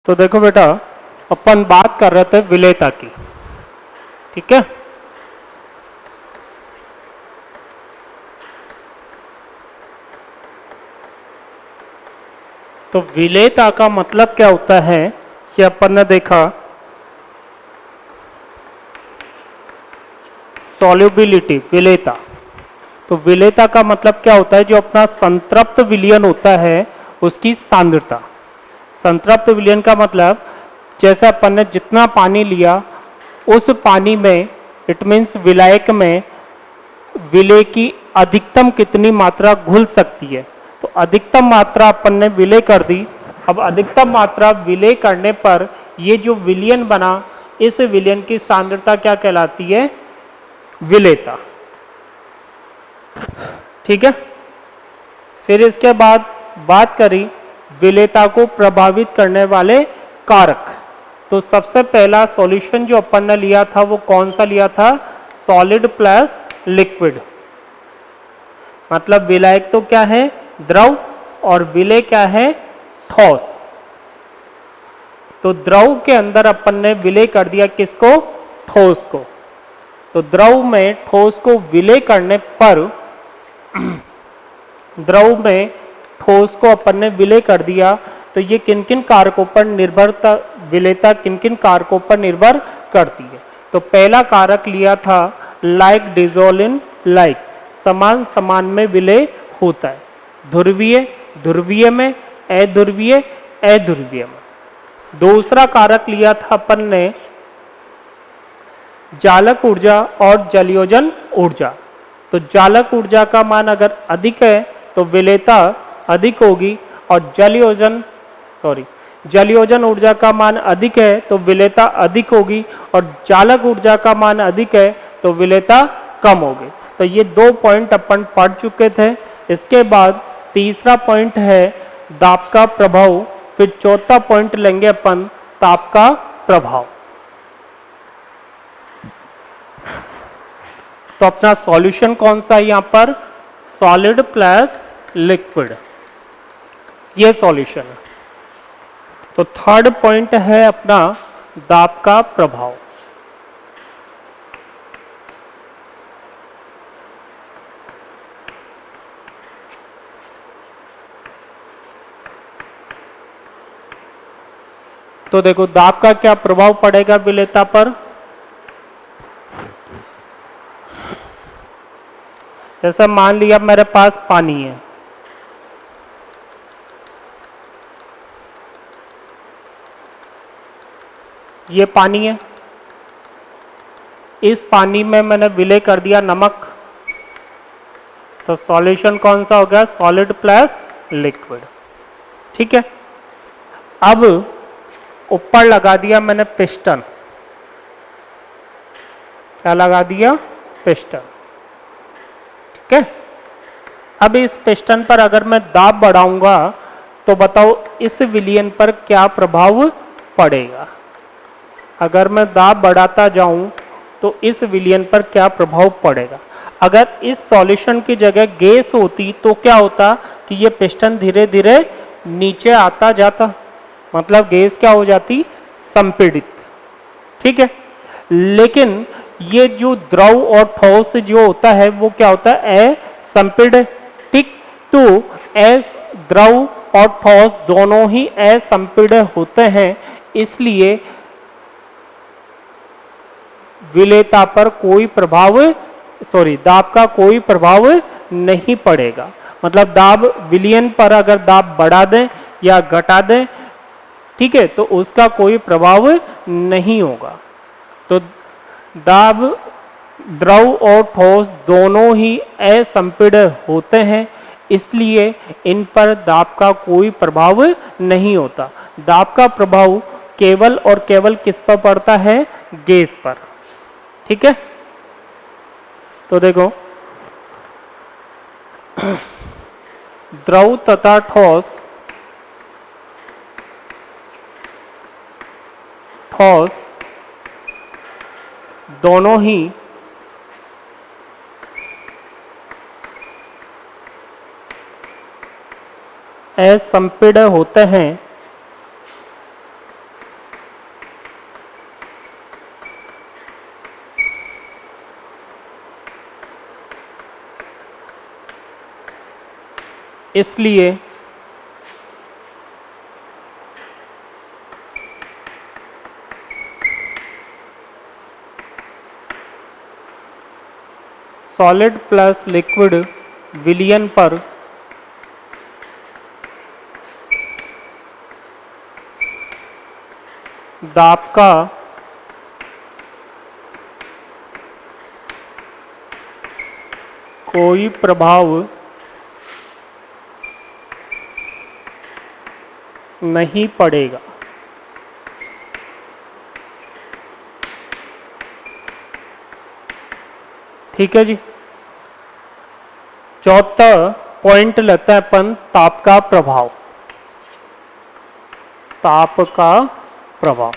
तो देखो बेटा, अपन बात कर रहे थे विलेयता की। ठीक है, तो विलेयता का मतलब क्या होता है कि अपन ने देखा सॉल्युबिलिटी, विलेयता। तो विलेयता का मतलब क्या होता है, जो अपना संतृप्त विलयन होता है उसकी सांद्रता। संतृप्त विलयन का मतलब जैसे अपन ने जितना पानी लिया उस पानी में, इट मीन्स विलायक में विलेय की अधिकतम कितनी मात्रा घुल सकती है। तो अधिकतम मात्रा अपन ने विलेय कर दी। अब अधिकतम मात्रा विलेय करने पर ये जो विलयन बना, इस विलयन की सांद्रता क्या कहलाती है, विलेयता। ठीक है, फिर इसके बाद बात करी विलेयता को प्रभावित करने वाले कारक। तो सबसे पहला सॉल्यूशन जो अपन ने लिया था वो कौन सा लिया था, सॉलिड प्लस लिक्विड। मतलब विलायक तो क्या है, द्रव, और विलेय क्या है, ठोस। तो द्रव के अंदर अपन ने विलेय कर दिया किसको, ठोस को। तो द्रव में ठोस को विलेय करने पर द्रव में ठोस को अपन ने विलेय कर दिया, तो ये किन किन कारकों पर निर्भरता, विलेयता किन किन कारकों पर निर्भर करती है। तो पहला कारक लिया था लाइक डिजोल्व इन लाइक, समान समान में विलेय होता है। ध्रुवीय ध्रुवीय में, अध्रुवीय अध्रुवीय में। दूसरा कारक लिया था अपन ने जालक ऊर्जा और जलयोजन ऊर्जा। तो जालक ऊर्जा का मान अगर अधिक है तो विलेयता अधिक होगी, और जलयोजन ऊर्जा का मान अधिक है तो विलेयता अधिक होगी, और जालक ऊर्जा का मान अधिक है तो विलेयता कम होगी। तो ये दो पॉइंट अपन पढ़ चुके थे। इसके बाद तीसरा पॉइंट है दाब का प्रभाव, फिर चौथा पॉइंट लेंगे अपन ताप का प्रभाव। तो अपना सॉल्यूशन कौन सा है यहां पर, सॉलिड प्लस लिक्विड, ये सॉल्यूशन है। तो थर्ड पॉइंट है अपना दाब का प्रभाव। तो देखो दाब का क्या प्रभाव पड़ेगा विलेयता पर। जैसे मान लिया मेरे पास पानी है, ये पानी है, इस पानी में मैंने विलेय कर दिया नमक। तो सॉल्यूशन कौन सा हो गया, सॉलिड प्लस लिक्विड। ठीक है, अब ऊपर लगा दिया मैंने पिस्टन। क्या लगा दिया, पिस्टन। ठीक है, अब इस पिस्टन पर अगर मैं दाब बढ़ाऊंगा तो बताओ इस विलयन पर क्या प्रभाव पड़ेगा। अगर मैं दाब बढ़ाता जाऊं तो इस विलयन पर क्या प्रभाव पड़ेगा। अगर इस सॉल्यूशन की जगह गैस होती तो क्या होता कि ये पिस्टन धीरे धीरे नीचे आता जाता, मतलब गैस क्या हो जाती, संपीड़ित। ठीक है, लेकिन ये जो द्रव और ठोस जो होता है वो क्या होता है, असंपीड्य। ठीक, तो एस द्रव और ठोस दोनों ही असंपीड्य होते हैं, इसलिए विलेयता पर कोई प्रभाव, दाब का कोई प्रभाव नहीं पड़ेगा। मतलब दाब विलयन पर अगर दाब बढ़ा दें या घटा दें, ठीक है, तो उसका कोई प्रभाव नहीं होगा। तो दाब द्रव और ठोस दोनों ही असंपीड्य होते हैं, इसलिए इन पर दाब का कोई प्रभाव नहीं होता। दाब का प्रभाव केवल और केवल किस पर पड़ता है, गैस पर। ठीक है, तो देखो द्रव तथा ठोस दोनों ही असंपीड्य होते हैं, इसलिए सॉलिड प्लस लिक्विड विलयन पर दाब का कोई प्रभाव नहीं पड़ेगा। ठीक है जी। चौथा पॉइंट लेते हैं अपन ताप का प्रभाव। ताप का प्रभाव,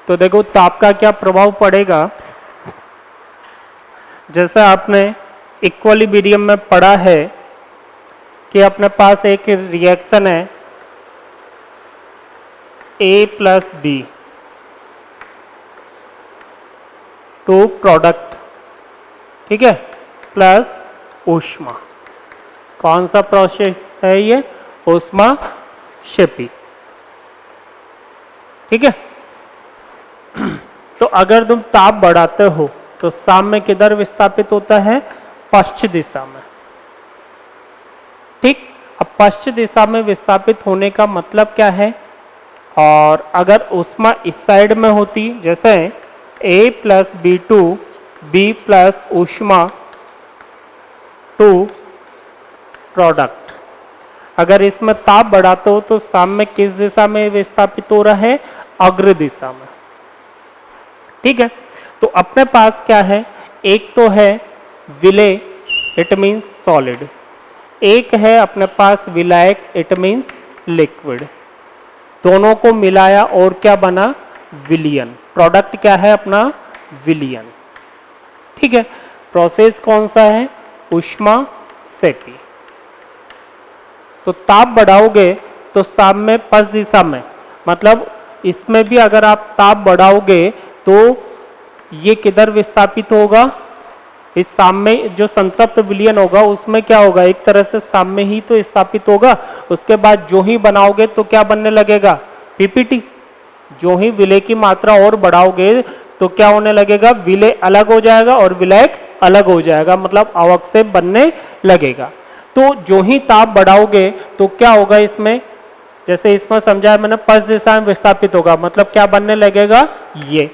तो देखो ताप का क्या प्रभाव पड़ेगा। जैसे आपने इक्विलिब्रियम में पढ़ा है कि अपने पास एक रिएक्शन है A plus B to product, ठीक है, प्लस ऊष्मा। कौन सा प्रोसेस है ये? ऊष्माक्षेपी। ठीक है। तो अगर तुम ताप बढ़ाते हो तो साम्य किधर विस्थापित होता है? पश्चिम दिशा में। ठीक। अब पश्चिम दिशा में विस्थापित होने का मतलब क्या है? और अगर ऊष्मा इस साइड में होती, जैसे A plus B to B plus ऊष्मा टू प्रोडक्ट, अगर इसमें ताप बढ़ाते हो तो साम्य किस दिशा में विस्थापित हो रहा है? अग्र दिशा में। ठीक है। तो अपने पास क्या है? एक तो है विलेय, इट मीन्स सॉलिड। एक है अपने पास विलायक, इट मीन्स लिक्विड। दोनों को मिलाया और क्या बना? विलयन। प्रोडक्ट क्या है अपना? विलयन। ठीक है। प्रोसेस कौन सा है? ऊष्माक्षेपी। तो ताप बढ़ाओगे तो साम्य पश्चिम दिशा में, मतलब इसमें भी अगर आप ताप बढ़ाओगे तो ये किधर विस्थापित होगा? इस साम्य जो संतप्त विलयन होगा उसमें क्या होगा? एक तरह से साम्य ही तो स्थापित होगा। उसके बाद जो ही बनाओगे तो क्या बनने लगेगा? पीपीटी। जो ही विलेय की मात्रा और बढ़ाओगे तो क्या होने लगेगा? विलेय अलग हो जाएगा और विलायक अलग हो जाएगा, मतलब अवक्षेप बनने लगेगा। तो जो ही ताप बढ़ाओगे तो क्या होगा इसमें? जैसे इसमें समझाया मैंने, पश्चिम दिशा में विस्थापित होगा, मतलब क्या बनने लगेगा? ये।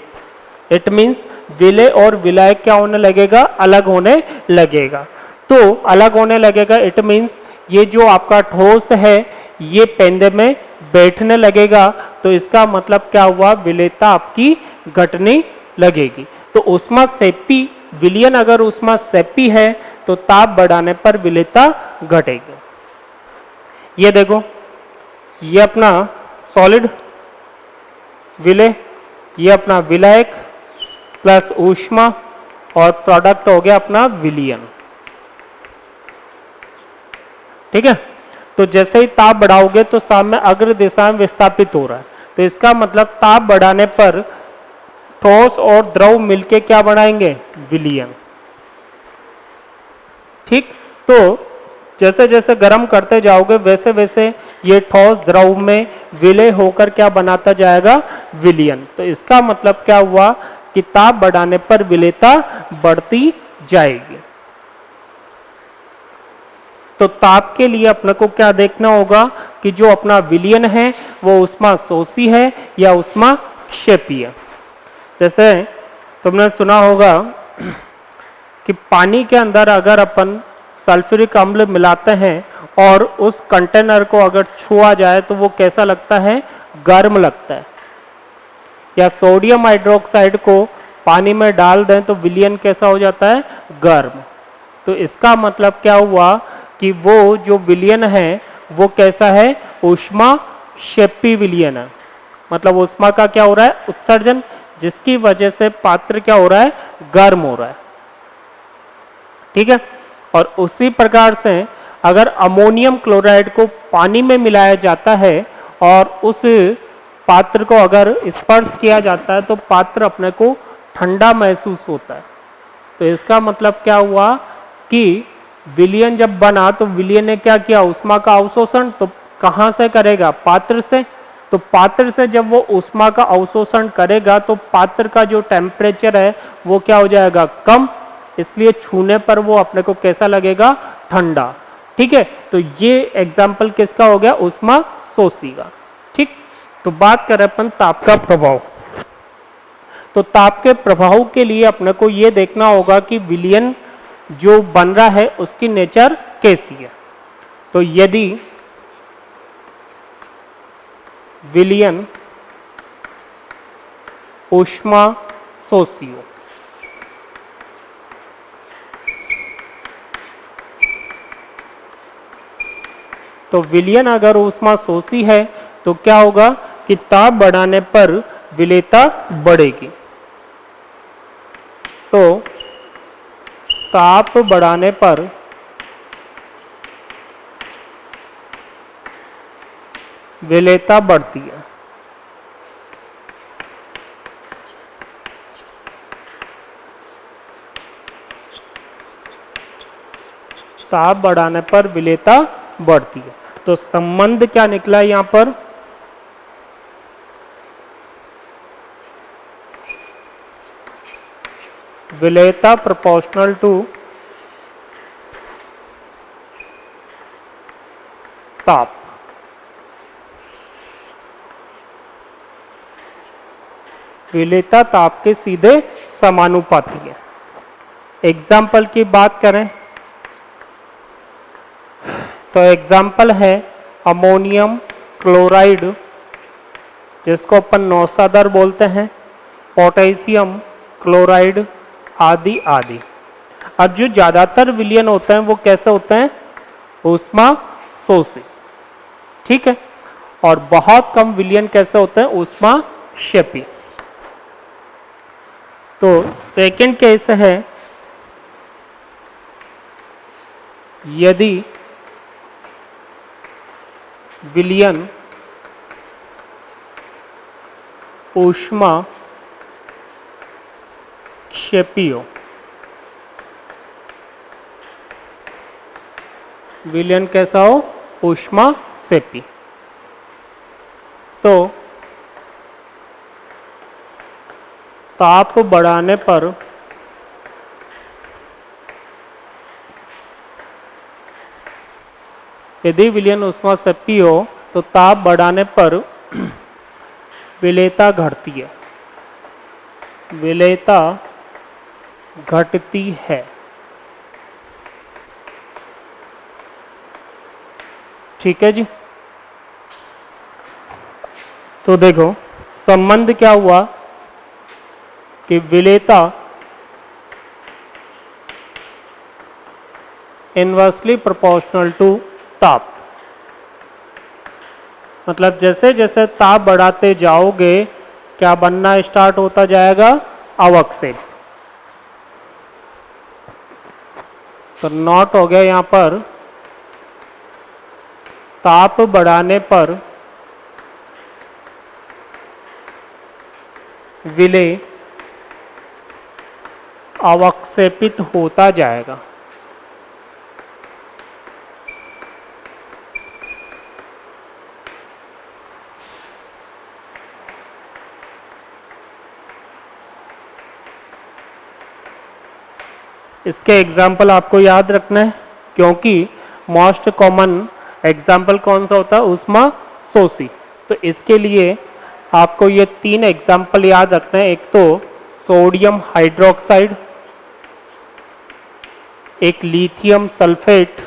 इट मीन्स विलेय और विलायक क्या होने लगेगा? अलग होने लगेगा। तो अलग होने लगेगा, इट मीन्स ये जो आपका ठोस है ये पेंदे में बैठने लगेगा। तो इसका मतलब क्या हुआ? विलेयता आपकी घटने लगेगी। तो ऊष्माक्षेपी विलयन अगर ऊष्माक्षेपी है तो ताप बढ़ाने पर विलेयता घटेगी। ये देखो, ये अपना सॉलिड विलेय, ये अपना विलायक प्लस ऊष्मा और प्रोडक्ट हो गया अपना विलयन। ठीक है। तो जैसे ही ताप बढ़ाओगे तो साम्य अग्र दिशा में विस्थापित हो रहा है, तो इसका मतलब ताप बढ़ाने पर ठोस और द्रव मिलके क्या बनाएंगे? विलयन। ठीक। तो जैसे जैसे गर्म करते जाओगे वैसे वैसे ये ठोस द्रव में विलय होकर क्या बनाता जाएगा? विलयन। तो इसका मतलब क्या हुआ कि ताप बढ़ाने पर विलेयता बढ़ती जाएगी। तो ताप के लिए अपने को क्या देखना होगा कि जो अपना विलयन है वो ऊष्माशोषी है या ऊष्माक्षेपी है। जैसे तुमने सुना होगा कि पानी के अंदर अगर अपन सल्फ्यूरिक अम्ल मिलाते हैं और उस कंटेनर को अगर छुआ जाए तो वो कैसा लगता है? गर्म लगता है। या सोडियम हाइड्रोक्साइड को पानी में डाल दें तो विलयन कैसा हो जाता है? गर्म। तो इसका मतलब क्या हुआ कि वो जो विलयन है वो कैसा है? ऊष्माक्षेपी विलयन है। मतलब ऊष्मा का क्या हो रहा है? उत्सर्जन, जिसकी वजह से पात्र क्या हो रहा है? गर्म हो रहा है। ठीक है। और उसी प्रकार से अगर अमोनियम क्लोराइड को पानी में मिलाया जाता है और उस पात्र को अगर स्पर्श किया जाता है तो पात्र अपने को ठंडा महसूस होता है। तो इसका मतलब क्या हुआ कि विलयन जब बना तो विलयन ने क्या किया, ऊष्मा का अवशोषण तो कहां से करेगा, पात्र से। तो पात्र से जब वो ऊष्मा का अवशोषण करेगा तो पात्र का जो टेम्परेचर है वो क्या हो जाएगा, कम, इसलिए छूने पर वो अपने को कैसा लगेगा, ठंडा। ठीक है, तो ये एग्जाम्पल किसका हो गया, ऊष्मा शोषी का। ठीक, तो बात करें अपन ताप का प्रभाव। तो ताप के प्रभाव के लिए अपने को ये देखना होगा कि विलयन जो बन रहा है उसकी नेचर कैसी है। तो यदि विलयन ऊष्मा शोषी हो, तो विलयन अगर ऊष्मा शोषी है तो क्या होगा कि ताप बढ़ाने पर विलेयता बढ़ेगी। तो ताप बढ़ाने पर विलेयता बढ़ती है। ताप बढ़ाने पर विलेयता बढ़ती है। तो संबंध क्या निकला यहां पर, विलेयता प्रोपोर्शनल टू ताप। विलेयता ताप के सीधे समानुपाती है। एग्जाम्पल की बात करें तो एग्जाम्पल है अमोनियम क्लोराइड, जिसको अपन नौसादर बोलते हैं, पोटेशियम क्लोराइड आदि आदि। अब जो ज्यादातर विलयन होते हैं वो कैसे होते हैं, ऊष्मा शोषी। ठीक है, और बहुत कम विलयन कैसे होते हैं, ऊष्मा क्षेपी। तो सेकंड केस है यदि विलयन ऊष्मा क्षेपी हो, विलयन कैसा हो, ऊष्मा क्षेपी। तो ताप बढ़ाने पर यदि विलयन ऊष्मा क्षेपी हो तो ताप बढ़ाने पर विलेयता घटती है, विलेयता घटती है। ठीक है जी। तो देखो संबंध क्या हुआ कि विलेयता इनवर्सली प्रोपोर्शनल टू ताप, मतलब जैसे जैसे ताप बढ़ाते जाओगे क्या बनना स्टार्ट होता जाएगा, अवक्षेप। तो नॉट हो गया यहां पर, ताप बढ़ाने पर विलेय अवक्षेपित होता जाएगा। इसके एग्जाम्पल आपको याद रखना है, क्योंकि मोस्ट कॉमन एग्जाम्पल कौन सा होता है, ऊष्मा शोषी। तो इसके लिए आपको ये 3 एग्जाम्पल याद रखना है। एक तो सोडियम हाइड्रोक्साइड, एक लिथियम सल्फेट,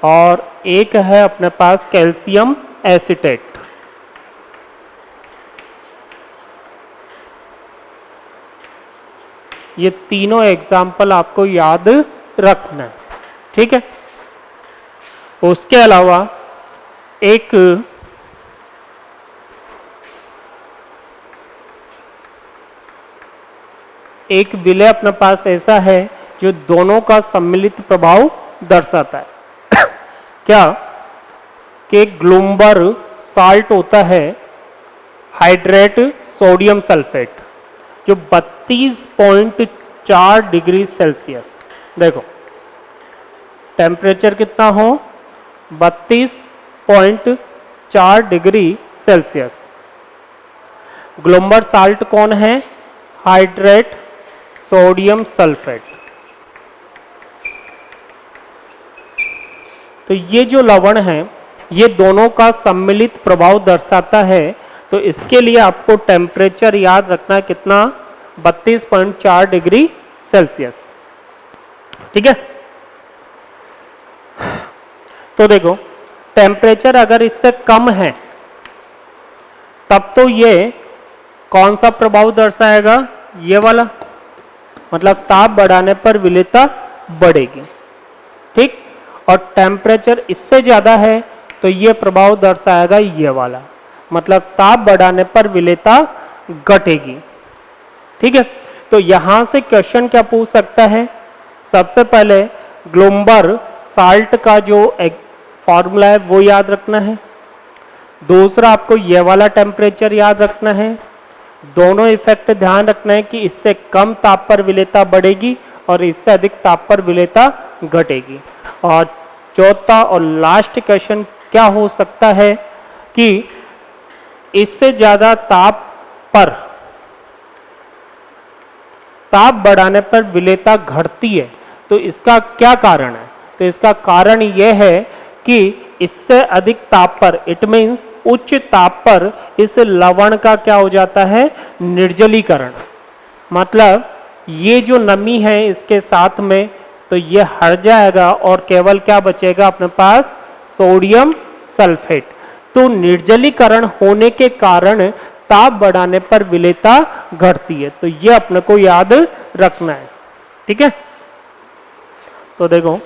और एक है अपने पास कैल्शियम एसीटेट। ये तीनों एग्जाम्पल आपको याद रखना है। ठीक है, उसके अलावा एक विलय अपने पास ऐसा है जो दोनों का सम्मिलित प्रभाव दर्शाता है। क्या कि ग्लूमबर साल्ट होता है हाइड्रेट सोडियम सल्फेट जो 32.4 डिग्री सेल्सियस, देखो टेम्परेचर कितना हो 32.4 डिग्री सेल्सियस। ग्लूमबर साल्ट कौन है? Hydrate sodium sulphate. तो ये जो लवण है ये दोनों का सम्मिलित प्रभाव दर्शाता है। तो इसके लिए आपको टेम्परेचर याद रखना है कितना? 32.4 डिग्री सेल्सियस। ठीक है, तो देखो टेम्परेचर अगर इससे कम है तब तो ये कौन सा प्रभाव दर्शाएगा? ये वाला, मतलब ताप बढ़ाने पर विलेयता बढ़ेगी। ठीक, और टेम्परेचर इससे ज्यादा है तो ये प्रभाव दर्शाएगा ये वाला, मतलब ताप बढ़ाने पर विलेयता घटेगी। ठीक है, तो यहां से क्वेश्चन क्या पूछ सकता है? सबसे पहले ग्लूमबर साल्ट का जो एक फॉर्मूला है वो याद रखना है। दूसरा आपको ये वाला टेम्परेचर याद रखना है। दोनों इफेक्ट ध्यान रखना है कि इससे कम ताप पर विलेयता बढ़ेगी और इससे अधिक ताप पर विलेयता घटेगी। और चौथा और लास्ट क्वेश्चन क्या हो सकता है कि इससे ज्यादा ताप पर ताप बढ़ाने पर विलेयता घटती है, तो इसका क्या कारण है? तो इसका कारण यह है कि इससे अधिक ताप पर, इट मीन्स उच्च ताप पर इस लवण का क्या हो जाता है? निर्जलीकरण। मतलब ये जो नमी है इसके साथ में तो ये हट जाएगा और केवल क्या बचेगा अपने पास? Sodium sulphate. तो निर्जलीकरण होने के कारण ताप बढ़ाने पर विलेयता घटती है। तो ये अपने को याद रखना है। ठीक है, तो देखो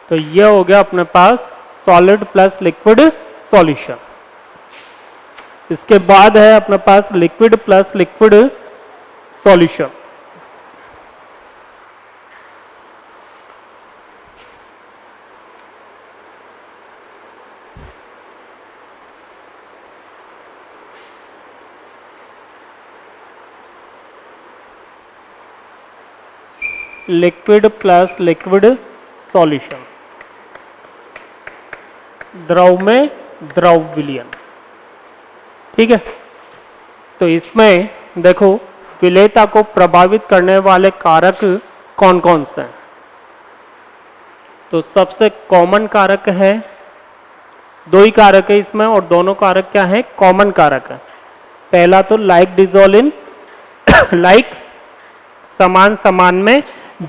तो ये हो गया अपने पास सॉलिड प्लस लिक्विड सॉल्यूशन। इसके बाद है अपने पास liquid plus liquid solution. Liquid plus liquid solution, द्रव में द्रव विलयन। ठीक है। तो इसमें देखो विलेयता को प्रभावित करने वाले कारक कौन कौन से हैं। तो सबसे कॉमन कारक है, दो ही कारक है इसमें और दोनों कारक क्या है, कॉमन कारक है। पहला तो लाइक डिजोल्व इन लाइक समान समान में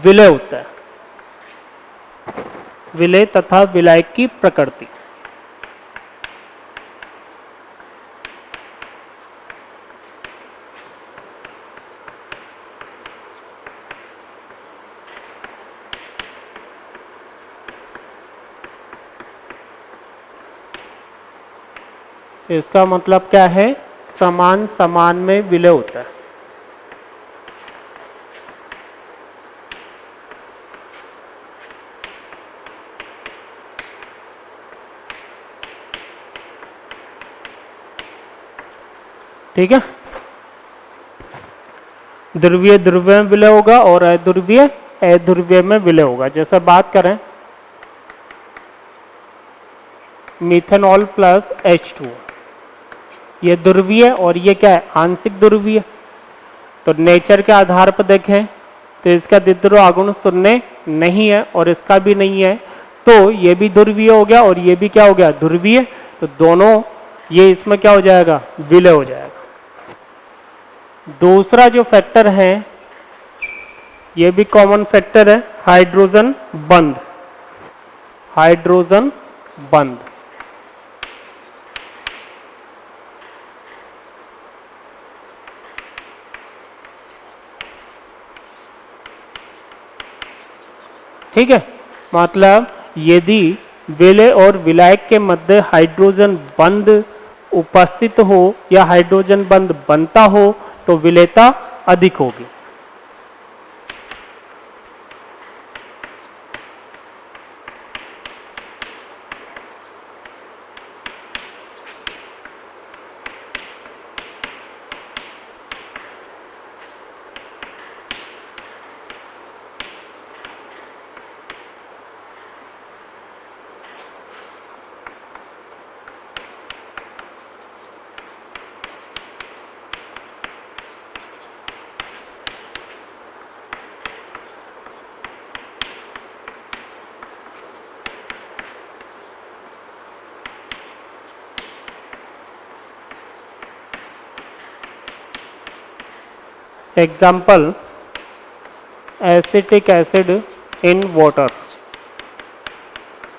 विलय होता है, विलय तथा विलायक की प्रकृति। इसका मतलब क्या है, समान समान में विलय होता है। ठीक है, ध्रुवीय ध्रुवीय में विलय होगा और अध्रुवीय अध्रुवीय में विलय होगा। जैसे बात करें मिथेनॉल प्लस H2, ये ध्रुवीय और ये क्या है, आंशिक ध्रुवीय। तो नेचर के आधार पर देखें तो इसका द्विध्रुव आगुण शून्य नहीं है और इसका भी नहीं है, तो ये भी ध्रुवीय हो गया और ये भी क्या हो गया, ध्रुवीय। तो दोनों ये इसमें क्या हो जाएगा, विलय हो जाएगा। दूसरा जो फैक्टर है ये भी कॉमन फैक्टर है, हाइड्रोजन बंध। हाइड्रोजन बंध ठीक है, मतलब यदि विलय और विलायक के मध्य हाइड्रोजन बंध उपस्थित हो या हाइड्रोजन बंध बनता हो तो विलेयता अधिक होगी। Example acetic acid in water.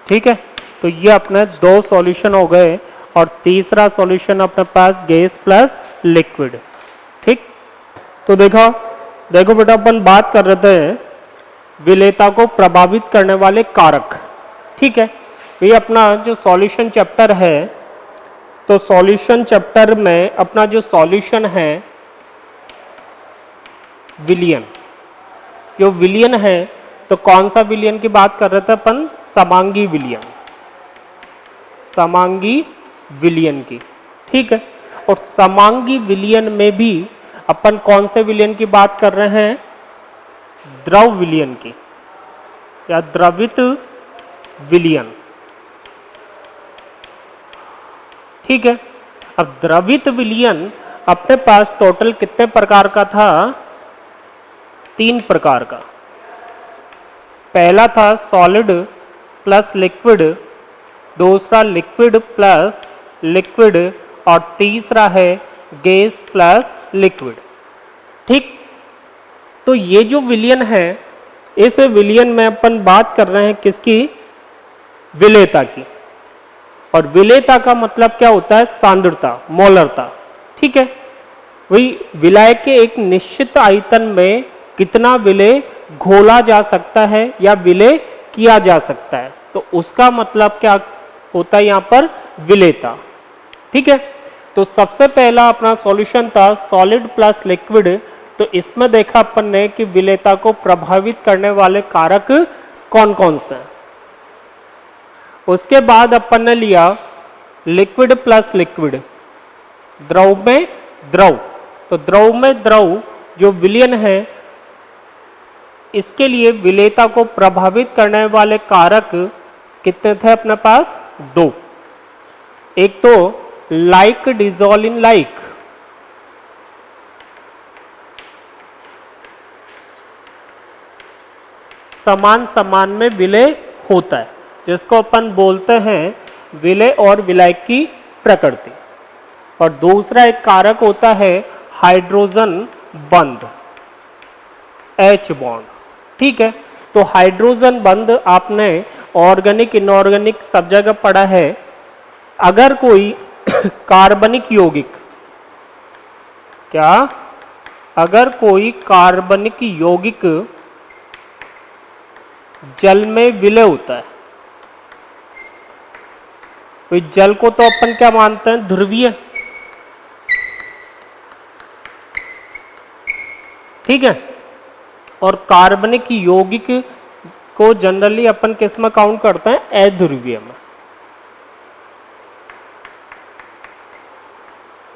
ठीक है, तो ये अपने दो सॉल्यूशन हो गए और तीसरा सॉल्यूशन अपने पास गैस प्लस लिक्विड। ठीक, तो देखो बेटा अपन बात कर रहे थे विलेयता को प्रभावित करने वाले कारक। ठीक है, ये अपना जो सॉल्यूशन चैप्टर है, तो सॉल्यूशन चैप्टर में अपना जो सॉल्यूशन है विलियन, जो विलियन है तो कौन सा विलियन की बात कर रहे थे अपन, समांगी विलियन, समांगी विलियन की। ठीक है, और समांगी विलियन में भी अपन कौन से विलियन की बात कर रहे हैं, द्रव विलियन की या द्रवित विलियन। ठीक है, अब द्रवित विलियन अपने पास टोटल कितने प्रकार का था, 3 प्रकार का। पहला था सॉलिड प्लस लिक्विड, दूसरा लिक्विड प्लस लिक्विड और तीसरा है गैस प्लस लिक्विड। ठीक, तो ये जो विलियन है, इस विलियन में अपन बात कर रहे हैं किसकी, विलेयता की। और विलेयता का मतलब क्या होता है, सांद्रता, मोलरता। ठीक है, वही विलायक के एक निश्चित आयतन में कितना विलय घोला जा सकता है या विलय किया जा सकता है, तो उसका मतलब क्या होता है यहां पर, विलेयता। ठीक है, तो सबसे पहला अपना सॉल्यूशन था सॉलिड प्लस लिक्विड। तो इसमें देखा अपन ने कि विलेयता को प्रभावित करने वाले कारक कौन कौन से हैं। उसके बाद अपन ने लिया लिक्विड प्लस लिक्विड, द्रव में द्रव। तो द्रव में द्रव जो विलयन है, इसके लिए विलेयता को प्रभावित करने वाले कारक कितने थे अपने पास, 2। एक तो लाइक डिजोल्व इन लाइक, समान समान में विलय होता है, जिसको अपन बोलते हैं विलय और विलायक की प्रकृति। और दूसरा एक कारक होता है हाइड्रोजन बंध, H बॉन्ड। ठीक है, तो हाइड्रोजन बंध आपने ऑर्गेनिक इनऑर्गेनिक सब जगह पढ़ा है। अगर कोई कार्बनिक यौगिक, क्या, अगर कोई कार्बनिक यौगिक जल में विलय होता है, तो जल को तो अपन क्या मानते हैं, ध्रुवीय। ठीक है, और कार्बनिक यौगिक को जनरली अपन किस में काउंट करते हैं, अध्रुवीय में।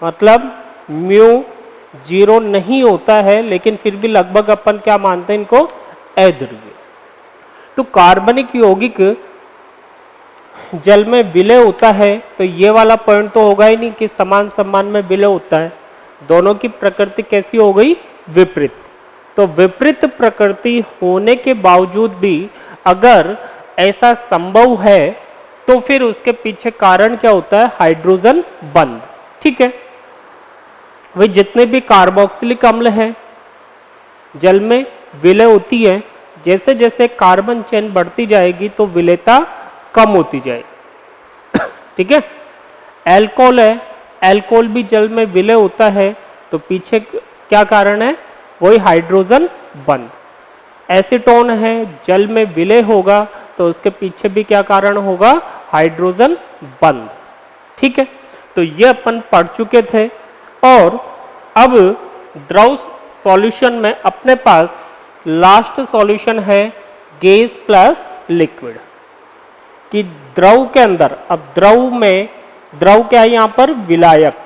मतलब म्यू 0 नहीं होता है, लेकिन फिर भी लगभग अपन क्या मानते हैं इनको, अध्रुवीय। तो कार्बनिक यौगिक जल में विलय होता है, तो ये वाला पॉइंट तो होगा ही नहीं कि समान समान में विलय होता है। दोनों की प्रकृति कैसी हो गई, विपरीत। तो विपरीत प्रकृति होने के बावजूद भी अगर ऐसा संभव है, तो फिर उसके पीछे कारण क्या होता है, हाइड्रोजन बंध। ठीक है, वे जितने भी कार्बोक्सिलिक अम्ल हैं जल में विलय होती है, जैसे जैसे कार्बन चेन बढ़ती जाएगी तो विलयता कम होती जाएगी। ठीक है, एल्कोहल है, एल्कोहल भी जल में विलय होता है, तो पीछे क्या कारण है, वही हाइड्रोजन बंध। एसीटोन है, जल में विलय होगा, तो उसके पीछे भी क्या कारण होगा, हाइड्रोजन बंध। ठीक है, तो ये अपन पढ़ चुके थे। और अब द्रव सॉल्यूशन में अपने पास लास्ट सॉल्यूशन है गैस प्लस लिक्विड। कि द्रव के अंदर, अब द्रव में, द्रव क्या है यहां पर, विलायक,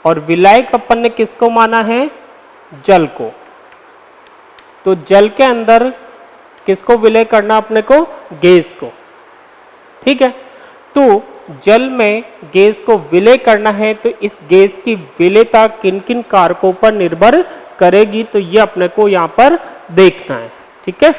और विलायक अपन ने किसको माना है, जल को। तो जल के अंदर किसको विलय करना अपने को, गैस को। ठीक है, तो जल में गैस को विलय करना है, तो इस गैस की विलयता किन किन कारकों पर निर्भर करेगी, तो ये अपने को यहां पर देखना है। ठीक है,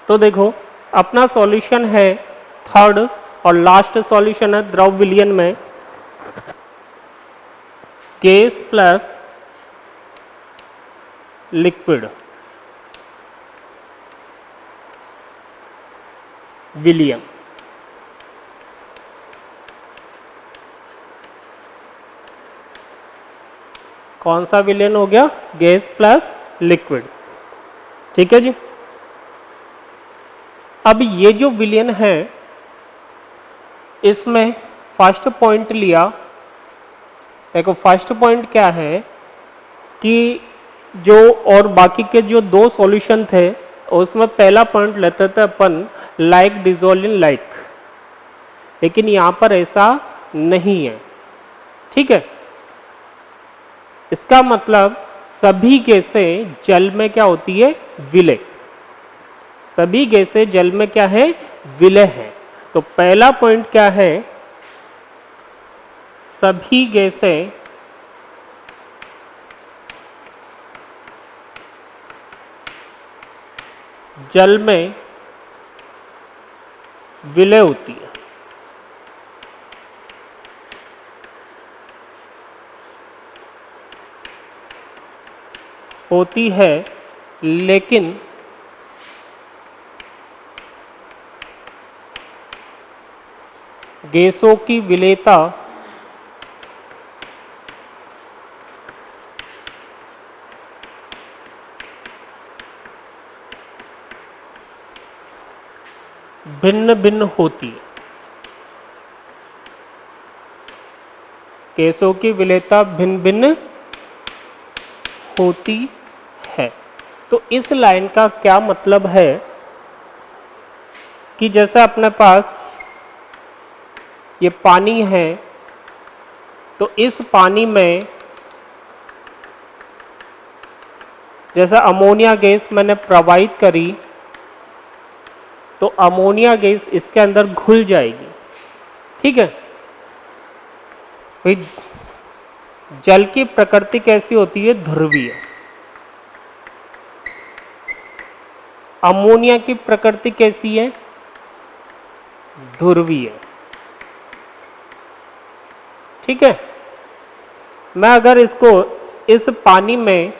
तो देखो अपना सॉल्यूशन है थर्ड और लास्ट सॉल्यूशन है द्रव विलयन में गैस प्लस लिक्विड विलयन। कौन सा विलयन हो गया, गैस प्लस लिक्विड। ठीक है जी, अब ये जो विलयन है इसमें फर्स्ट पॉइंट लिया। देखो फर्स्ट पॉइंट क्या है कि जो और बाकी के जो दो सॉल्यूशन थे उसमें पहला पॉइंट लेते थे अपन लाइक डिजोल्व इन लाइक, लेकिन यहां पर ऐसा नहीं है। ठीक है, इसका मतलब सभी गैसें जल में क्या होती है, विलय। सभी गैसें जल में क्या है, विलय है। तो पहला पॉइंट क्या है, सभी गैसें जल में विलय होती है। होती है, लेकिन गैसों की विलयता भिन्न भिन्न होती है। गैसों की विलयता भिन्न भिन्न होती है। तो इस लाइन का क्या मतलब है कि जैसे अपने पास ये पानी है, तो इस पानी में जैसे अमोनिया गैस मैंने प्रवाहित करी तो अमोनिया गैस इसके अंदर घुल जाएगी, ठीक है। भाई जल की प्रकृति कैसी होती है? ध्रुवीय। अमोनिया की प्रकृति कैसी है? ध्रुवीय, ठीक है। मैं अगर इसको इस पानी में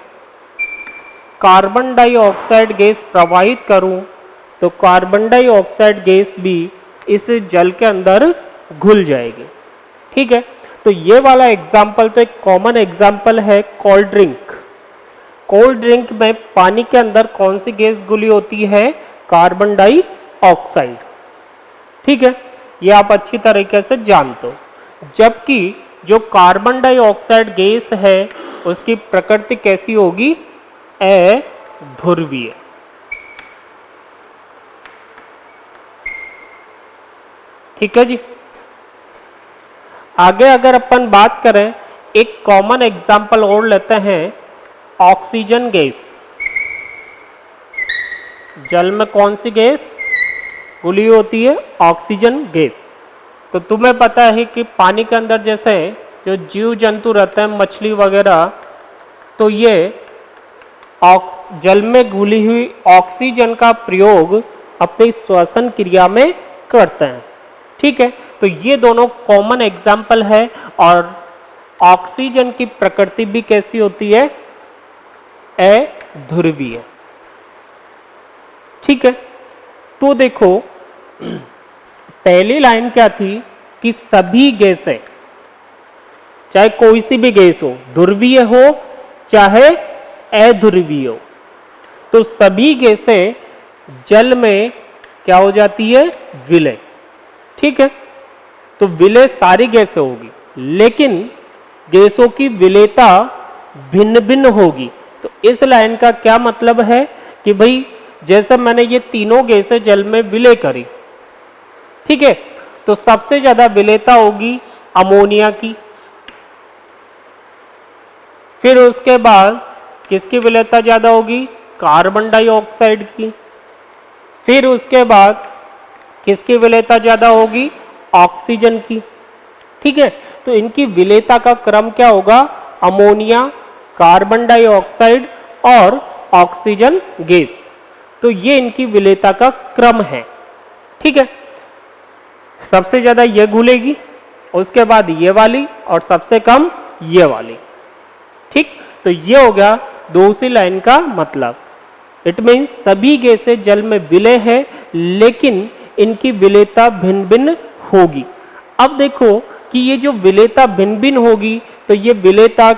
कार्बन डाइऑक्साइड गैस प्रवाहित करूं तो कार्बन डाइऑक्साइड गैस भी इस जल के अंदर घुल जाएगी, ठीक है। तो ये वाला एग्जाम्पल तो एक कॉमन एग्जाम्पल है कोल्ड ड्रिंक। कोल्ड ड्रिंक में पानी के अंदर कौन सी गैस घुली होती है? कार्बन डाइऑक्साइड, ठीक है। ये आप अच्छी तरीके से जानते हो। जबकि जो कार्बन डाइऑक्साइड गैस है उसकी प्रकृति कैसी होगी? अध्रुवीय। ठीक है जी। आगे अगर अपन बात करें, एक कॉमन एग्जाम्पल और लेते हैं, ऑक्सीजन गैस। जल में कौन सी गैस घुली होती है? Oxygen gas. तो तुम्हें पता है कि पानी के अंदर जैसे जो जीव जंतु रहते हैं, मछली वगैरह, तो ये जल में घुली हुई ऑक्सीजन का प्रयोग अपनी श्वसन क्रिया में करते हैं, ठीक है। तो ये दोनों कॉमन एग्जाम्पल है। और ऑक्सीजन की प्रकृति भी कैसी होती है? अध्रुवीय, ठीक है। तो देखो पहली लाइन क्या थी कि सभी गैसें, चाहे कोई सी भी गैस हो, ध्रुवीय हो चाहे अध्रुवीय हो, तो सभी गैसें जल में क्या हो जाती है? विलय, ठीक है। तो विलय सारी गैसें होगी, लेकिन गैसों की विलेयता भिन्न भिन्न होगी। तो इस लाइन का क्या मतलब है कि भाई जैसे मैंने ये तीनों गैसें जल में विलय करी, ठीक है, तो सबसे ज्यादा विलेयता होगी अमोनिया की। फिर उसके बाद किसकी विलेयता ज्यादा होगी? कार्बन डाइऑक्साइड की। फिर उसके बाद किसकी विलेयता ज्यादा होगी? ऑक्सीजन की, ठीक है। तो इनकी विलेयता का क्रम क्या होगा? अमोनिया, कार्बन डाइऑक्साइड और ऑक्सीजन गैस। तो ये इनकी विलेयता का क्रम है, ठीक है। सबसे ज्यादा ये घुलेगी, उसके बाद ये वाली, और सबसे कम ये वाली, ठीक। तो ये हो गया दूसरी लाइन का मतलब। इट मीन्स सभी गैसें जल में विलय है, लेकिन इनकी विलेयता भिन्न भिन्न होगी। अब देखो कि ये जो विलेयता भिन्न भिन्न होगी, तो ये विलेयता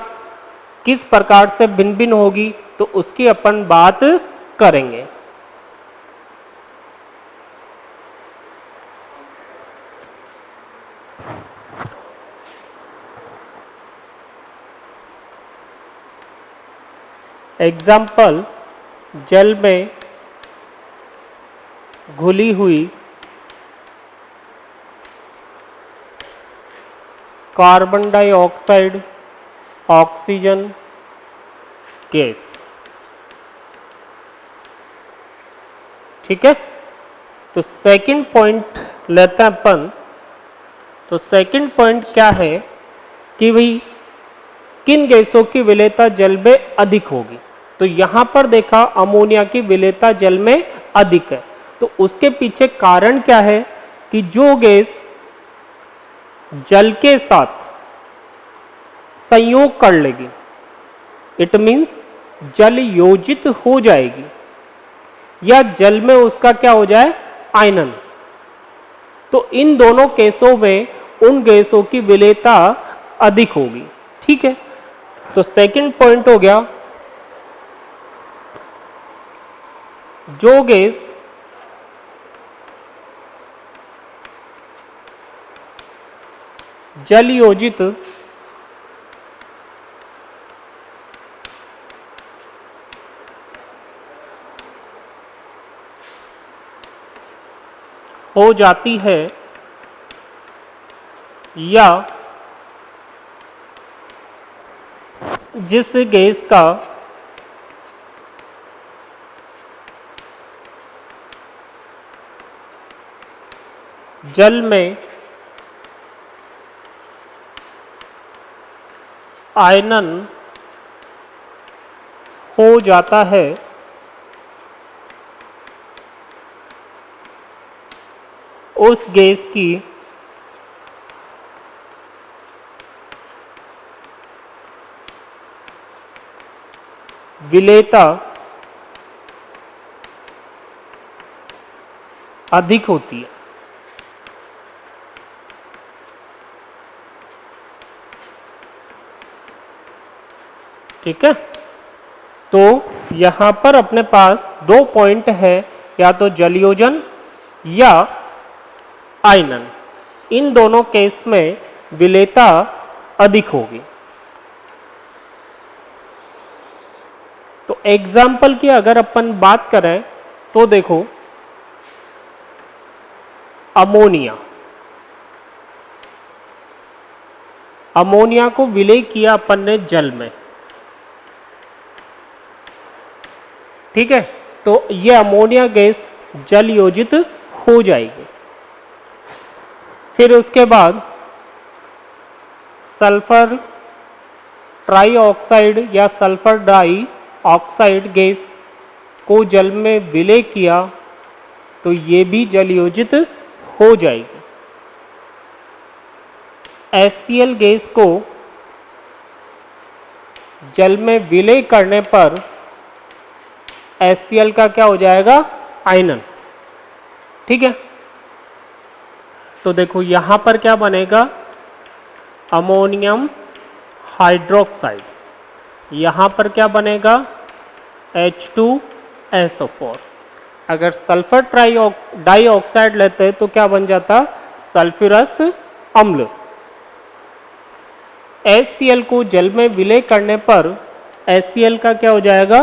किस प्रकार से भिन्न भिन्न होगी, तो उसकी अपन बात करेंगे। एग्जाम्पल, जल में घुली हुई कार्बन डाइऑक्साइड, ऑक्सीजन गैस, ठीक है। तो सेकंड पॉइंट लेते हैं अपन। तो सेकंड पॉइंट क्या है कि भाई किन गैसों की विलेयता जल में अधिक होगी। तो यहां पर देखा अमोनिया की विलेयता जल में अधिक है। तो उसके पीछे कारण क्या है कि जो गैस जल के साथ संयोग कर लेगी, इट मीन्स जल योजित हो जाएगी, या जल में उसका क्या हो जाए? आयनन। तो इन दोनों केसों में उन गैसों की विलेयता अधिक होगी, ठीक है। तो सेकंड पॉइंट हो गया, जो गैस जल योजित हो जाती है या जिस गैस का जल में आयनन हो जाता है उस गैस की विलेयता अधिक होती है। ठीक है, तो यहां पर अपने पास दो पॉइंट है, या तो जलयोजन या आयनन। इन दोनों केस में विलेयता अधिक होगी। तो एग्जाम्पल की अगर अपन बात करें तो देखो, अमोनिया, अमोनिया को विलय किया अपन ने जल में। ठीक है, तो ये अमोनिया गैस जल योजित हो जाएगी। फिर उसके बाद सल्फर ट्राइऑक्साइड या सल्फर डाई ऑक्साइड गैस को जल में विलय किया तो ये भी जल योजित हो जाएगी। HCl गैस को जल में विलय करने पर HCl का क्या हो जाएगा? आयनन। ठीक है, तो देखो यहां पर क्या बनेगा? Ammonium hydroxide. यहां पर क्या बनेगा? H2SO4। अगर सल्फर डाइऑक्साइड लेते हैं तो क्या बन जाता? सल्फ्यूरस अम्ल। HCl को जल में विलय करने पर HCl का क्या हो जाएगा?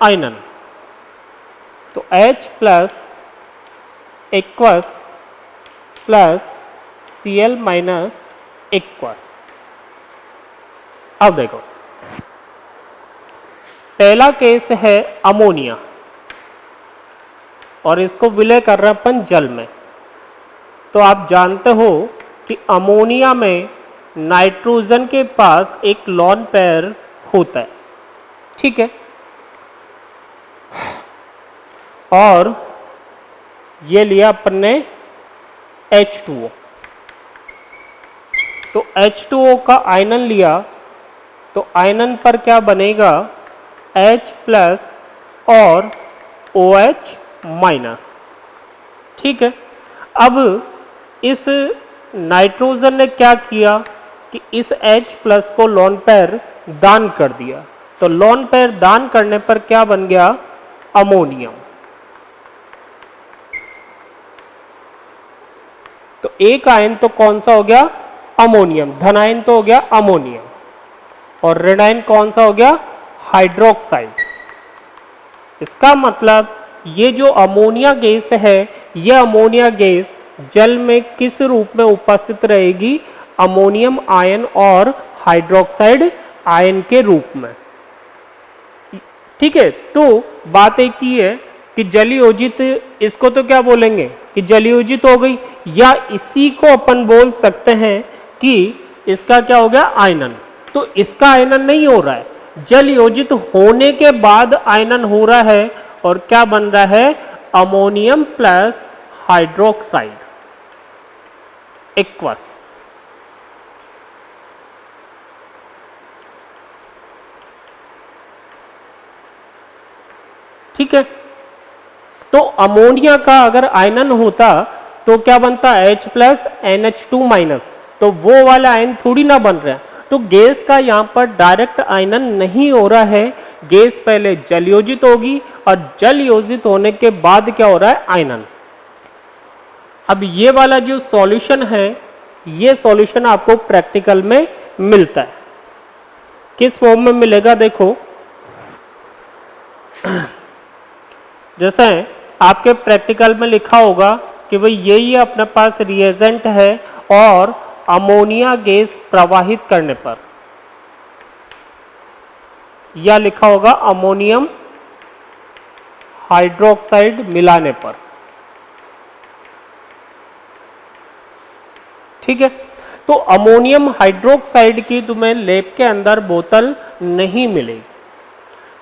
आयनन। तो H plus aqueous plus Cl minus aqueous. अब देखो, पहला केस है अमोनिया और इसको विलय कर रहे हैं अपन जल में। तो आप जानते हो कि अमोनिया में नाइट्रोजन के पास एक लोन पेयर होता है। ठीक है, और ये लिया अपन ने H2O। तो H2O का आयनन लिया तो आयनन पर क्या बनेगा? H प्लस और OH माइनस। ठीक है, अब इस नाइट्रोजन ने क्या किया कि इस H प्लस को लोन पेयर दान कर दिया। तो लोन पेयर दान करने पर क्या बन गया? अमोनियम। तो एक आयन तो कौन सा हो गया? अमोनियम। धनायन तो हो गया अमोनियम, और ऋणायन कौन सा हो गया? हाइड्रोक्साइड। इसका मतलब ये जो अमोनिया गैस है, यह अमोनिया गैस जल में किस रूप में उपस्थित रहेगी? अमोनियम आयन और हाइड्रोक्साइड आयन के रूप में। ठीक है, तो बात एक ही है कि जलयोजित, इसको तो क्या बोलेंगे कि जलयोजित हो गई, या इसी को अपन बोल सकते हैं कि इसका क्या हो गया? आयनन। तो इसका आयनन नहीं हो रहा है, जल योजित होने के बाद आयनन हो रहा है, और क्या बन रहा है? Ammonium plus hydroxide aqueous. ठीक है, तो अमोनिया का अगर आयनन होता तो क्या बनता? H plus NH2 minus. तो वो वाला आयन थोड़ी ना बन रहा है। तो गैस का यहां पर डायरेक्ट आयनन नहीं हो रहा है, गैस पहले जलयोजित होगी और जलयोजित होने के बाद क्या हो रहा है? आयनन। अब ये वाला जो सॉल्यूशन है, ये सॉल्यूशन आपको प्रैक्टिकल में मिलता है। किस फॉर्म में मिलेगा? देखो, जैसे आपके प्रैक्टिकल में लिखा होगा कि भाई यही अपने पास रिएजेंट है, और अमोनिया गैस प्रवाहित करने पर, या लिखा होगा अमोनियम हाइड्रोक्साइड मिलाने पर, ठीक है। तो अमोनियम हाइड्रोक्साइड की तुम्हें लैब के अंदर बोतल नहीं मिलेगी,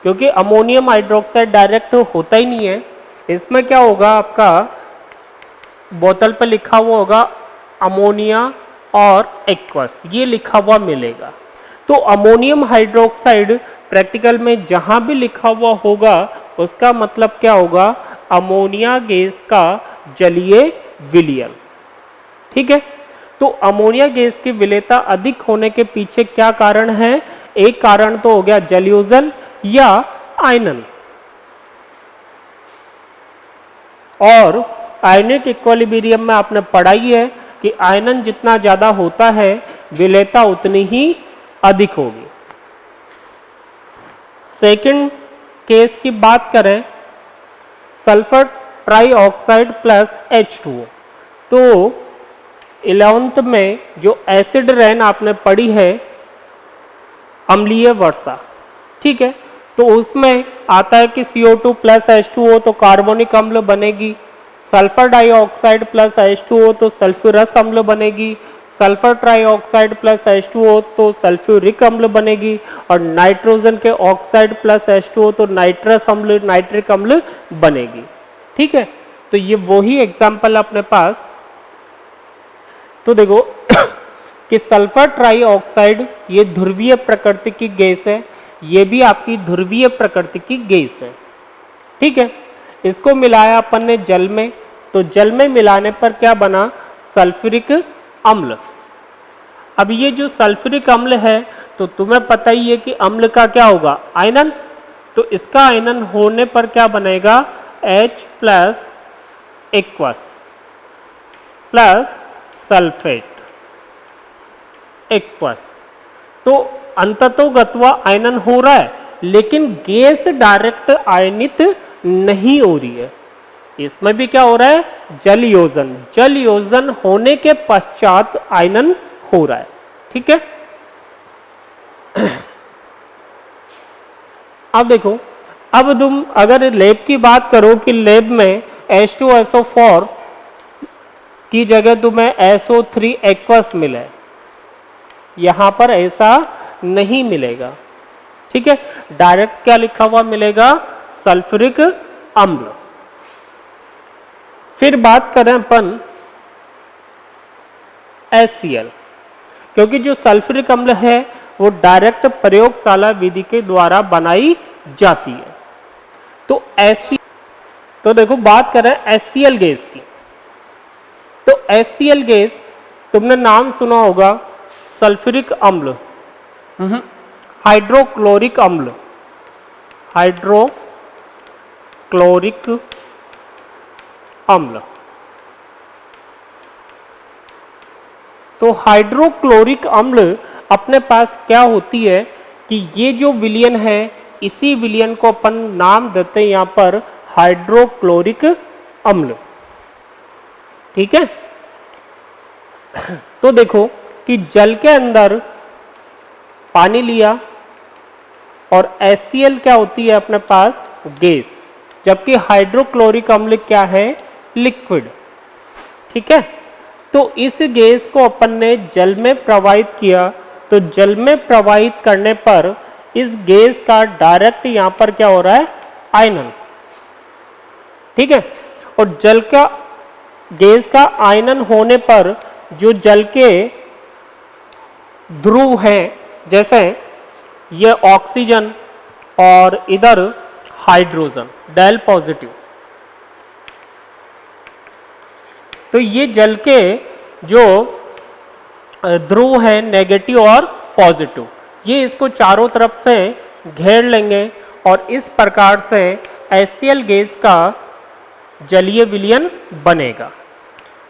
क्योंकि अमोनियम हाइड्रोक्साइड डायरेक्ट होता ही नहीं है। इसमें क्या होगा, आपका बोतल पर लिखा हुआ होगा अमोनिया और एक्वस, ये लिखा हुआ मिलेगा। तो अमोनियम हाइड्रोक्साइड प्रैक्टिकल में जहां भी लिखा हुआ होगा उसका मतलब क्या होगा, अमोनिया गैस का जलीय विलयन। ठीक है। तो अमोनिया गैस की विलेयता अधिक होने के पीछे क्या कारण है, एक कारण तो हो गया जलयोजन या आयनन, और आयनिक इक्विलिब्रियम में आपने पढ़ा ही है कि आयनन जितना ज्यादा होता है विलेयता उतनी ही अधिक होगी। सेकंड केस की बात करें, सल्फर ट्राइऑक्साइड प्लस H2O। तो 11th में जो एसिड रेन आपने पढ़ी है, अम्लीय वर्षा, ठीक है, तो उसमें आता है कि CO2 प्लस H2O तो कार्बोनिक अम्ल बनेगी, सल्फर डाइऑक्साइड प्लस H2O तो सल्फ्यूरस अम्ल बनेगी, सल्फर ट्राइऑक्साइड प्लस H2O तो सल्फ्यूरिक अम्ल बनेगी, और नाइट्रोजन के ऑक्साइड प्लस H2O तो नाइट्रस अम्ल, नाइट्रिक अम्ल बनेगी। ठीक है। तो ये वही एग्जाम्पल अपने पास, तो देखो कि सल्फर ट्राइऑक्साइड ये ध्रुवीय प्रकृति की गैस है, ये भी आपकी ध्रुवीय प्रकृति की गैस है। ठीक है। इसको मिलाया अपन ने जल में, तो जल में मिलाने पर क्या बना, सल्फ्यूरिक अम्ल। अब ये जो सल्फ्यूरिक अम्ल है तो तुम्हें पता ही है कि अम्ल का क्या होगा, आयनन, तो इसका आयनन होने पर क्या बनेगा, H plus aqueous plus sulphate aqueous. तो अंततोगत्वा आयनन हो रहा है, लेकिन गैस डायरेक्ट आयनित नहीं हो रही है। इसमें भी क्या हो रहा है, जल योजन, जल योजन होने के पश्चात आयनन हो रहा है। ठीक है। अब देखो, अब तुम अगर लैब की बात करो कि लैब में H2SO4 की जगह तुम्हें SO3 एक्वस मिले, यहां पर ऐसा नहीं मिलेगा। ठीक है। डायरेक्ट क्या लिखा हुआ मिलेगा, सल्फ्यूरिक अम्ल। फिर बात करें अपन HCl, क्योंकि जो सल्फ्यूरिक अम्ल है वो डायरेक्ट प्रयोगशाला विधि के द्वारा बनाई जाती है। तो HCl, तो देखो बात करें HCl गैस की, तो HCl गैस तुमने नाम सुना होगा सल्फ्यूरिक अम्ल, हाइड्रोक्लोरिक अम्ल, हाइड्रोक्लोरिक अम्ल। तो हाइड्रोक्लोरिक अम्ल अपने पास क्या होती है कि ये जो विलयन है, इसी विलयन को अपन नाम देते हैं यहां पर हाइड्रोक्लोरिक अम्ल। ठीक है। तो देखो कि जल के अंदर पानी लिया और HCl क्या होती है अपने पास, गैस, जबकि हाइड्रोक्लोरिक अम्ल क्या है, लिक्विड। ठीक है। तो इस गैस को अपन ने जल में प्रवाहित किया, तो जल में प्रवाहित करने पर इस गैस का डायरेक्ट यहां पर क्या हो रहा है, आयनन। ठीक है। और जल का, गैस का आयनन होने पर जो जल के ध्रुव हैं, जैसे ये ऑक्सीजन और इधर हाइड्रोजन डेल पॉजिटिव, तो ये जल के जो ध्रुव हैं नेगेटिव और पॉजिटिव, ये इसको चारों तरफ से घेर लेंगे और इस प्रकार से HCl गैस का जलीय विलयन बनेगा।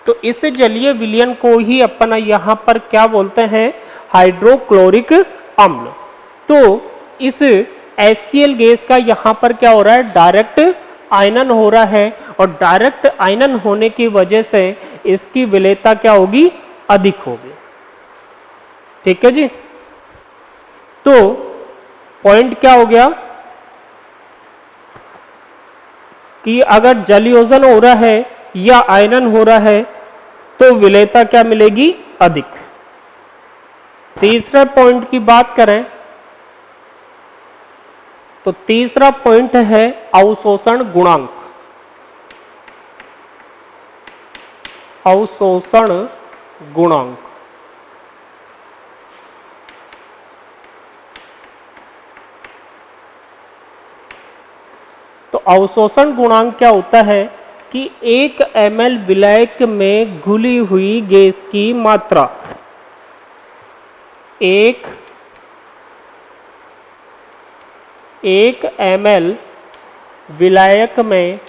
तो इस जलीय विलयन को ही अपन यहां पर क्या बोलते हैं, हाइड्रोक्लोरिक अम्ल। तो इस HCl गैस का यहां पर क्या हो रहा है, डायरेक्ट आयनन हो रहा है, और डायरेक्ट आयनन होने की वजह से इसकी विलेयता क्या होगी, अधिक होगी। ठीक है जी। तो पॉइंट क्या हो गया कि अगर जलयोजन हो रहा है या आयनन हो रहा है तो विलेयता क्या मिलेगी, अधिक। तीसरे पॉइंट की बात करें तो तीसरा पॉइंट है अवशोषण गुणांक। अवशोषण गुणांक तो अवशोषण गुणांक क्या होता है कि 1 ml विलायक में घुली हुई गैस की मात्रा, 1 ml विलायक में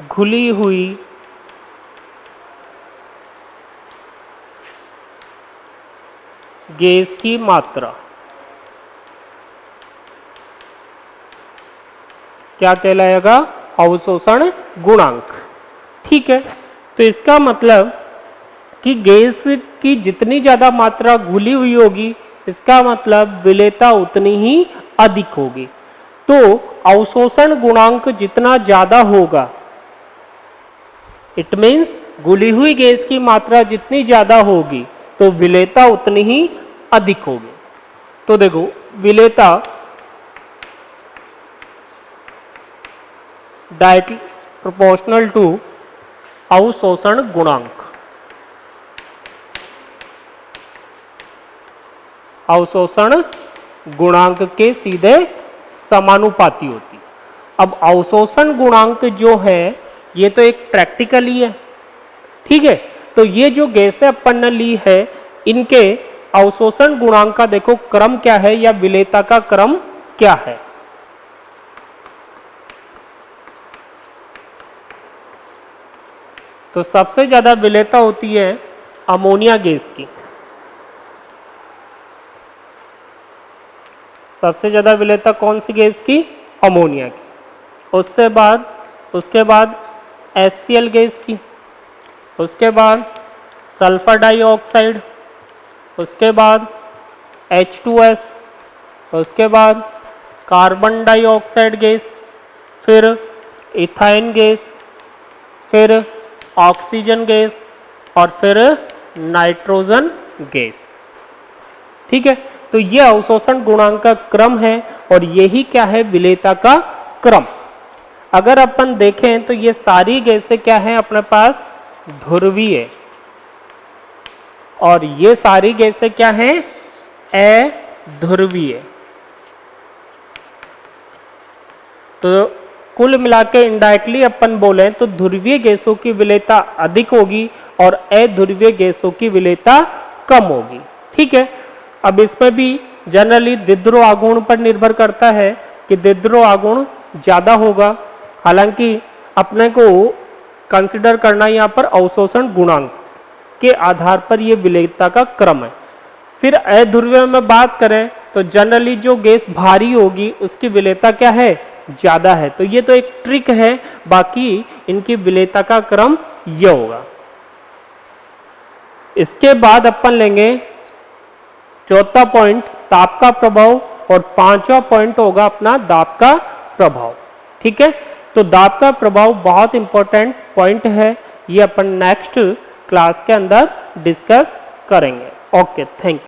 घुली हुई गैस की मात्रा क्या कहलाएगा? अवशोषण गुणांक। ठीक है, तो इसका मतलब कि गैस की जितनी ज्यादा मात्रा घुली हुई होगी, इसका मतलब विलेयता उतनी ही अधिक होगी। तो अवशोषण गुणांक जितना ज्यादा होगा, इट मीन्स घुली हुई गैस की मात्रा जितनी ज्यादा होगी तो विलेयता उतनी ही अधिक होगी। तो देखो, विलेयता डायरेक्टली प्रोपोर्शनल टू अवशोषण गुणांक। अवशोषण गुणांक के सीधे समानुपाती होती। अब अवशोषण गुणांक जो है ये तो एक प्रैक्टिकल ही है। ठीक है, तो ये जो गैसें अपन ने ली है, इनके अवशोषण गुणांक का देखो क्रम क्या है या विलेयता का क्रम क्या है। तो सबसे ज्यादा विलेयता होती है अमोनिया गैस की। सबसे ज्यादा विलेयता कौन सी गैस की? अमोनिया की। उसके बाद HCl गैस की, उसके बाद सल्फर डाइऑक्साइड, उसके बाद H2S, उसके बाद कार्बन डाइऑक्साइड गैस, फिर इथाइन गैस, फिर ऑक्सीजन गैस और फिर नाइट्रोजन गैस। ठीक है, तो यह अवशोषण गुणांक का क्रम है और यही क्या है? विलेयता का क्रम। अगर अपन देखें तो ये सारी गैसें क्या है अपने पास? ध्रुवीय। और ये सारी गैसें क्या हैं? अध्रुवीय। तो कुल मिलाके इनडायरेक्टली अपन बोले तो ध्रुवीय गैसों की विलेयता अधिक होगी और अध्रुवीय गैसों की विलेयता कम होगी। ठीक है, अब इसमें भी जनरली द्विध्रुव आघूर्ण पर निर्भर करता है कि द्विध्रुव आघूर्ण ज्यादा होगा। हालांकि अपने को कंसिडर करना यहाँ पर अवशोषण गुणांक के आधार पर यह विलेयता का क्रम है। फिर अध्रुवीय में बात करें तो जनरली जो गैस भारी होगी उसकी विलेयता क्या है? ज्यादा है। तो ये तो एक ट्रिक है, बाकी इनकी विलेयता का क्रम यह होगा। इसके बाद अपन लेंगे चौथा पॉइंट ताप का प्रभाव और पांचवा पॉइंट होगा अपना दाब का प्रभाव। ठीक है, तो दाब का प्रभाव बहुत इंपॉर्टेंट पॉइंट है, ये अपन नेक्स्ट क्लास के अंदर डिस्कस करेंगे। Okay, thank you.